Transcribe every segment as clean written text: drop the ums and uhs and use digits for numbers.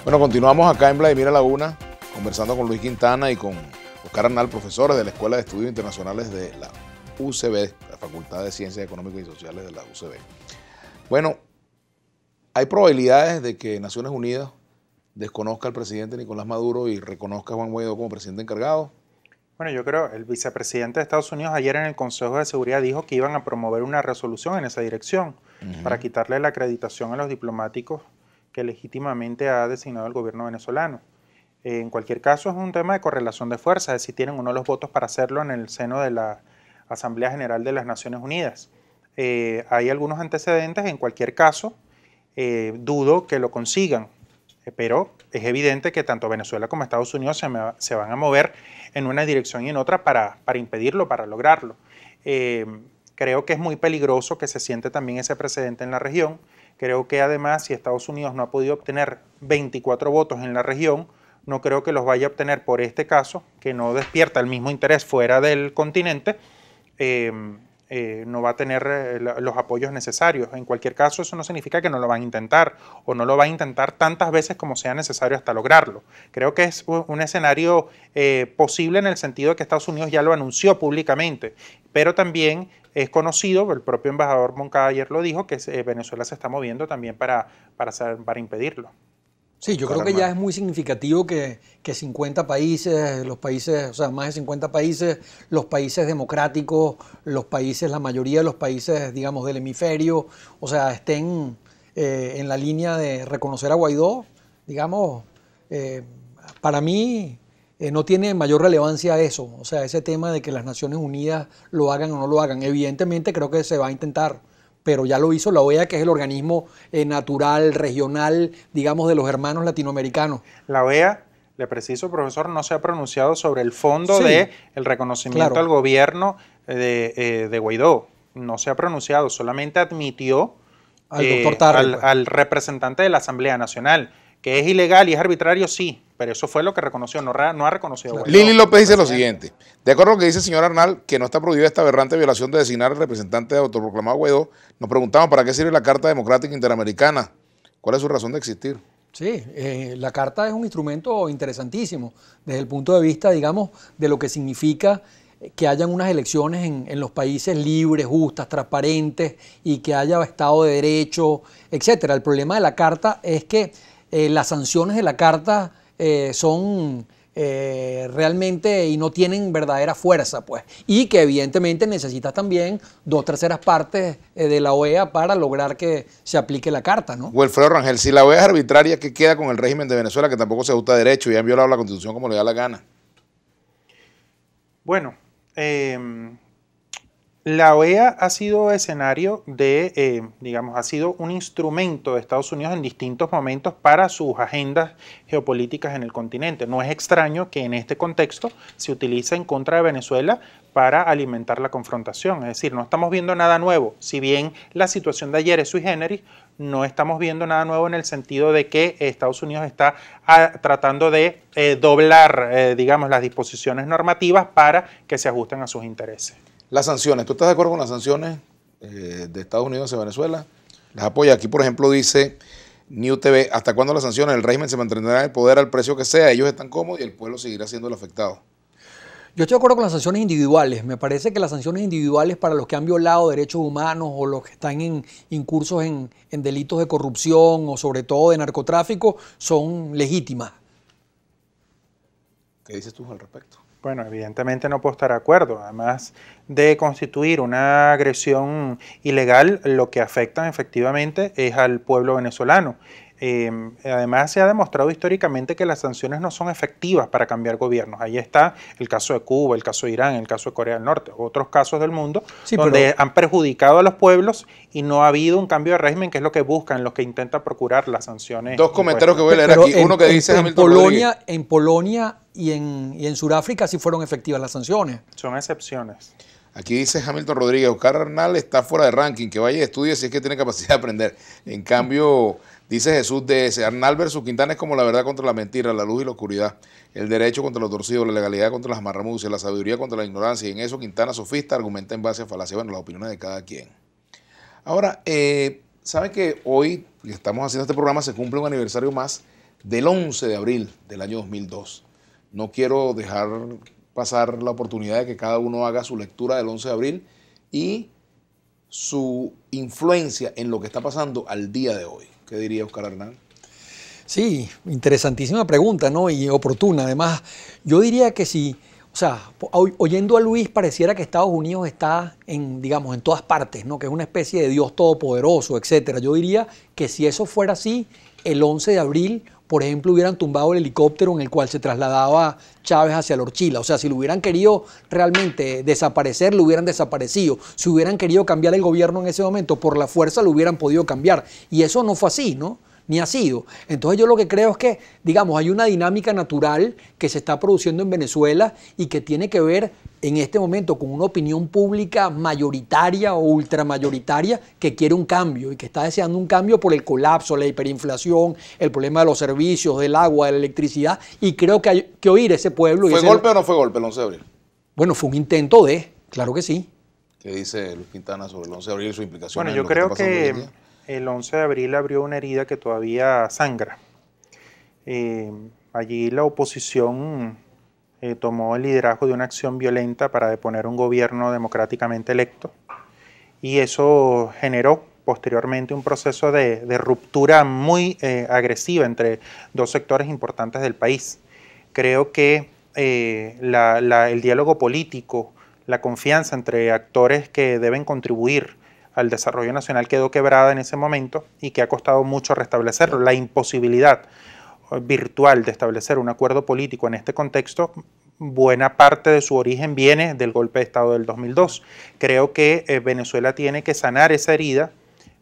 Bueno, continuamos acá en Vladimir Laguna, conversando con Luis Quintana y con Oscar Arnal, profesores de la Escuela de Estudios Internacionales de la UCB, la Facultad de Ciencias Económicas y Sociales de la UCB. Bueno, hay probabilidades de que Naciones Unidas desconozca al presidente Nicolás Maduro y reconozca a Juan Guaidó como presidente encargado. Bueno, yo creo el vicepresidente de Estados Unidos ayer en el Consejo de Seguridad dijo que iban a promover una resolución en esa dirección para quitarle la acreditación a los diplomáticos que legítimamente ha designado el gobierno venezolano. En cualquier caso, es un tema de correlación de fuerzas, es decir, tienen uno los votos para hacerlo en el seno de la Asamblea General de las Naciones Unidas. Hay algunos antecedentes, en cualquier caso, dudo que lo consigan, pero es evidente que tanto Venezuela como Estados Unidos se van a mover en una dirección y en otra para impedirlo, para lograrlo. Creo que es muy peligroso que se siente también ese precedente en la región. Creo que además, si Estados Unidos no ha podido obtener 24 votos en la región, no creo que los vaya a obtener por este caso, que no despierta el mismo interés fuera del continente, no va a tener los apoyos necesarios. En cualquier caso, eso no significa que no lo van a intentar, o no lo va a intentar tantas veces como sea necesario hasta lograrlo. Creo que es un escenario posible en el sentido de que Estados Unidos ya lo anunció públicamente, pero también es conocido, el propio embajador Moncada ayer lo dijo, que Venezuela se está moviendo también para impedirlo. Sí, yo creo que ya es muy significativo que 50 países, los países, o sea, más de 50 países, los países democráticos, los países, la mayoría de los países, digamos, del hemisferio, o sea, estén en la línea de reconocer a Guaidó, digamos, para mí no tiene mayor relevancia eso, o sea, ese tema de que las Naciones Unidas lo hagan o no lo hagan. Evidentemente creo que se va a intentar, pero ya lo hizo la OEA, que es el organismo natural, regional, digamos, de los hermanos latinoamericanos. La OEA, le preciso, profesor, no se ha pronunciado sobre el fondo del reconocimiento al gobierno de Guaidó. No se ha pronunciado, solamente admitió al doctor Tarre, al representante de la Asamblea Nacional, que es ilegal y es arbitrario, sí, pero eso fue lo que reconoció, no ha reconocido a Guaidó. Lili López dice lo siguiente: de acuerdo a lo que dice el señor Arnal, que no está prohibida esta aberrante violación de designar al representante de autoproclamado Guaidó, nos preguntamos para qué sirve la Carta Democrática Interamericana, cuál es su razón de existir. Sí, la Carta es un instrumento interesantísimo desde el punto de vista, digamos, de lo que significa que hayan unas elecciones en los países libres, justas, transparentes y que haya Estado de Derecho, etcétera. El problema de la Carta es que las sanciones de la Carta son realmente y no tienen verdadera fuerza, pues, y que evidentemente necesitas también 2/3 partes de la OEA para lograr que se aplique la Carta, ¿no? Wilfredo Rangel, si la OEA es arbitraria, ¿qué queda con el régimen de Venezuela, que tampoco se ajusta a derecho y han violado la Constitución como le da la gana? Bueno, la OEA ha sido escenario de, digamos, ha sido un instrumento de Estados Unidos en distintos momentos para sus agendas geopolíticas en el continente. No es extraño que en este contexto se utilice en contra de Venezuela para alimentar la confrontación. Es decir, no estamos viendo nada nuevo. Si bien la situación de ayer es sui generis, no estamos viendo nada nuevo en el sentido de que Estados Unidos está tratando de doblar, digamos, las disposiciones normativas para que se ajusten a sus intereses. Las sanciones, ¿tú estás de acuerdo con las sanciones de Estados Unidos hacia Venezuela? ¿Las apoya? Aquí, por ejemplo, dice New TV: ¿hasta cuándo las sanciones? El régimen se mantendrá en el poder al precio que sea, ellos están cómodos y el pueblo seguirá siendo el afectado. Yo estoy de acuerdo con las sanciones individuales. Me parece que las sanciones individuales para los que han violado derechos humanos o los que están incursos en delitos de corrupción o sobre todo de narcotráfico son legítimas. ¿Qué dices tú al respecto? Bueno, evidentemente no puedo estar de acuerdo. Además de constituir una agresión ilegal, lo que afecta efectivamente es al pueblo venezolano. Además se ha demostrado históricamente que las sanciones no son efectivas para cambiar gobiernos. Ahí está el caso de Cuba, el caso de Irán, el caso de Corea del Norte, otros casos del mundo donde han perjudicado a los pueblos y no ha habido un cambio de régimen, que es lo que buscan, los que intentan procurar las sanciones. Dos comentarios que voy a leer aquí. Uno que dice Hamilton Rodríguez. En Polonia y en Sudáfrica sí fueron efectivas las sanciones. Son excepciones. Aquí dice Hamilton Rodríguez: Oscar Arnal está fuera de ranking, que vaya y estudie si es que tiene capacidad de aprender. En cambio, dice Jesús DS: Arnal versus Quintana es como la verdad contra la mentira, la luz y la oscuridad, el derecho contra lo torcido, la legalidad contra las marramucias, la sabiduría contra la ignorancia, y en eso Quintana, sofista, argumenta en base a falacia. Bueno, las opiniones de cada quien. Ahora, ¿saben que hoy, que estamos haciendo este programa, se cumple un aniversario más del 11 de abril del año 2002. No quiero dejar pasar la oportunidad de que cada uno haga su lectura del 11 de abril y su influencia en lo que está pasando al día de hoy. ¿Qué diría Oscar Hernán? Sí, interesantísima pregunta, ¿no? Y oportuna. Además, yo diría que si, o sea, oyendo a Luis, pareciera que Estados Unidos está en, digamos, en todas partes, ¿no? Que es una especie de Dios todopoderoso, etcétera. Yo diría que si eso fuera así, el 11 de abril, por ejemplo, hubieran tumbado el helicóptero en el cual se trasladaba Chávez hacia la Orchila. O sea, si lo hubieran querido realmente desaparecer, lo hubieran desaparecido. Si hubieran querido cambiar el gobierno en ese momento, por la fuerza lo hubieran podido cambiar. Y eso no fue así, ¿no? Ni ha sido. Entonces yo lo que creo es que, digamos, hay una dinámica natural que se está produciendo en Venezuela y que tiene que ver en este momento con una opinión pública mayoritaria o ultramayoritaria que quiere un cambio y que está deseando un cambio por el colapso, la hiperinflación, el problema de los servicios, del agua, de la electricidad, y creo que hay que oír ese pueblo. ¿Fue golpe o no fue golpe el 11 de abril? Bueno, fue un intento de, claro que sí. ¿Qué dice Luis Quintana sobre el 11 de abril y su implicación? Bueno, yo creo que el 11 de abril abrió una herida que todavía sangra. Allí la oposición tomó el liderazgo de una acción violenta para deponer un gobierno democráticamente electo y eso generó posteriormente un proceso de ruptura muy agresiva entre dos sectores importantes del país. Creo que el diálogo político, la confianza entre actores que deben contribuir al desarrollo nacional quedó quebrada en ese momento y que ha costado mucho restablecerlo. La imposibilidad virtual de establecer un acuerdo político en este contexto, buena parte de su origen viene del golpe de Estado del 2002. Creo que Venezuela tiene que sanar esa herida,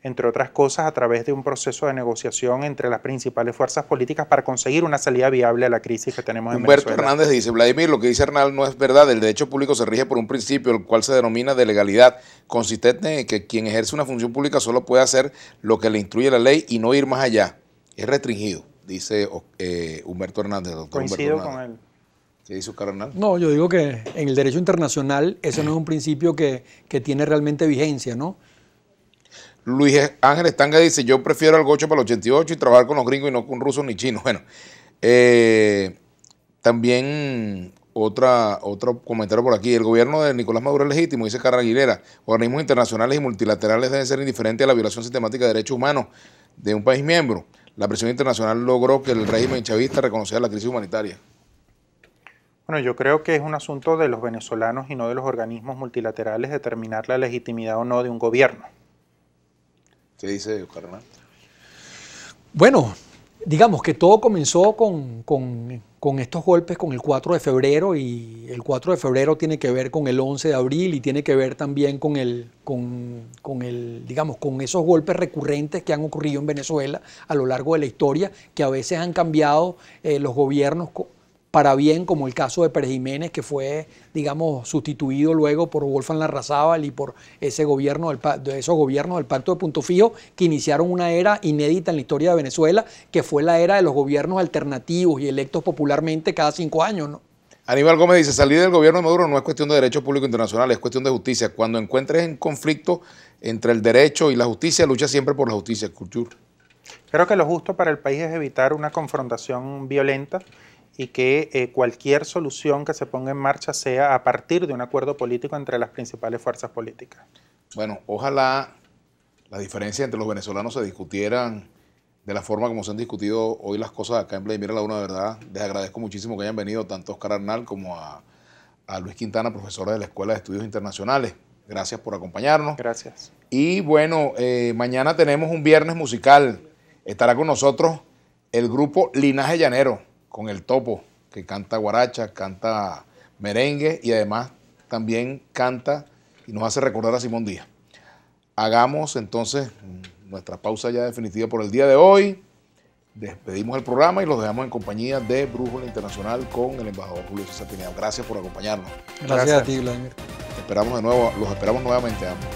entre otras cosas, a través de un proceso de negociación entre las principales fuerzas políticas para conseguir una salida viable a la crisis que tenemos en Venezuela. Humberto Hernández dice, Vladimir, lo que dice Hernán no es verdad. El derecho público se rige por un principio, el cual se denomina de legalidad, consistente en que quien ejerce una función pública solo puede hacer lo que le instruye la ley y no ir más allá. Es restringido, dice Humberto Hernández. Doctor Coincido Humberto Hernández. con él. ¿Qué dice Oscar Hernán? No, yo digo que en el derecho internacional ese no es un principio que tiene realmente vigencia, ¿no? Luis Ángel Estanga dice, yo prefiero al gocho para el 88 y trabajar con los gringos y no con rusos ni chinos. Bueno, también otro comentario por aquí. El gobierno de Nicolás Maduro es legítimo, dice Carla Aguilera. Organismos internacionales y multilaterales deben ser indiferentes a la violación sistemática de derechos humanos de un país miembro. La presión internacional logró que el régimen chavista reconociera la crisis humanitaria. Bueno, yo creo que es un asunto de los venezolanos y no de los organismos multilaterales determinar la legitimidad o no de un gobierno. ¿Qué dice Oscar Hernán? Bueno, digamos que todo comenzó con estos golpes con el 4 de febrero y el 4 de febrero tiene que ver con el 11 de abril y tiene que ver también con esos golpes recurrentes que han ocurrido en Venezuela a lo largo de la historia, que a veces han cambiado los gobiernos para bien, como el caso de Pérez Jiménez, que fue, digamos, sustituido luego por Wolfgang Larrazábal y por esos gobiernos del Pacto de Punto Fijo, que iniciaron una era inédita en la historia de Venezuela, que fue la era de los gobiernos alternativos y electos popularmente cada 5 años, ¿no? Aníbal Gómez dice, salir del gobierno de Maduro no es cuestión de derecho público internacional, es cuestión de justicia. Cuando encuentres un conflicto entre el derecho y la justicia, lucha siempre por la justicia. Couture. Creo que lo justo para el país es evitar una confrontación violenta y que cualquier solución que se ponga en marcha sea a partir de un acuerdo político entre las principales fuerzas políticas. Bueno, ojalá las diferencias entre los venezolanos se discutieran de la forma como se han discutido hoy las cosas acá en Vladimir a la Una, de verdad. Les agradezco muchísimo que hayan venido tanto a Oscar Arnal como a Luis Quintana, profesores de la Escuela de Estudios Internacionales. Gracias por acompañarnos. Gracias. Y bueno, mañana tenemos un viernes musical. Estará con nosotros el grupo Linaje Llanero, con el Topo, que canta guaracha, canta merengue y además también canta y nos hace recordar a Simón Díaz. Hagamos entonces nuestra pausa ya definitiva por el día de hoy. Despedimos el programa y los dejamos en compañía de Brújula Internacional con el embajador Julio César Pineda. Gracias por acompañarnos. Gracias a ti, Vladimir. Los esperamos nuevamente a ambos.